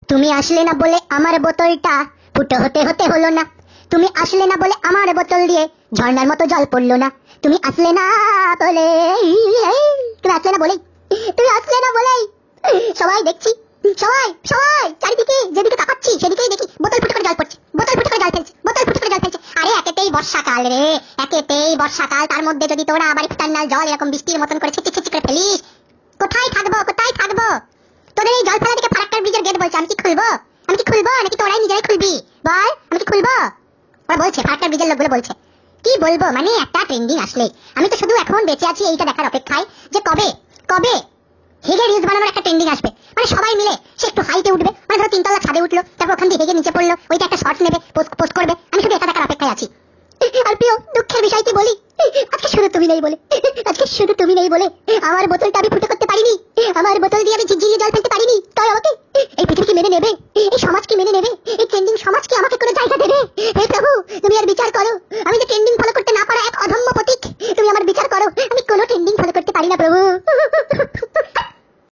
তুমি আসলে না বলে আমার বোতলটা ফুটো হতে হতে হলো না। তুমি আসলে না বলে আমার বোতল দিয়ে ঝর্ণার মতো জল পড়লো না। তুমি আসলে না বলে, তুমি আসলে না বলেই, তুমি আসলে না বলেই সবাই দেখছি, সবাই সবাই চারিদিকে যেদিকে তাকাচ্ছি সেদিকেই দেখি বোতল ফুটো করে জল পড়ছে, বোতল ফুটো করে জল ফেলছে, বোতল ফুটো করে জল ফেলছে। আরে একেতেই বর্ষাকাল রে, একেতেই বর্ষাকাল, তার মধ্যে যদি তোরা আবার টান্নাল জল এরকম বৃষ্টির মতন করে ছিটে ছিটে করে ফেলিস, কোথায় থাকবো কোথায় থাকবো? তোদের এই জল ফেলা থেকে ফারাক্কার ব্রিজের গেট বলছে, আমি কি খুলবো? আমি কি খুলবো নাকি তোরাই নিজেরাই খুলবি? বল, আমি কি খুলবো? ওরা বলছে, ফারাক্কার ব্রিজের লোকগুলো বলছে। কি বলবো, মানে একটা ট্রেন্ডিং আসলে আমি তো শুধু এখন বেঁচে আছি এইটা দেখার অপেক্ষায় যে কবে কবে হেগে রিলস বানানোর একটা ট্রেন্ডিং আসবে। মানে সবাই মিলে সে একটু হাইটে উঠবে, মানে ধরো 3 তলা ছাদে উঠলো, তারপর ওখান থেকে হেগে নিচে পড়লো, ওইটা একটা শর্টস নেবে, পোস্ট করবে। আমি শুধু এটা দেখার অপেক্ষায় আছি। আর প্রিয় দুঃখের বিষয় কি বলি, আজকে শুধু তুমি নেই বলে, আজকে শুধু তুমি নেই বলে আমার বোতলটা আমি ফুটো করতে পারিনি, আমার বোতল দিয়ে আমি ঝিরঝিরিয়ে জল ফেলতে পারিনি। তাই আমাকে এই পৃথিবী কি মেনে নেবে? এই সমাজ কি মেনে নেবে? এই ট্রেন্ডিং সমাজ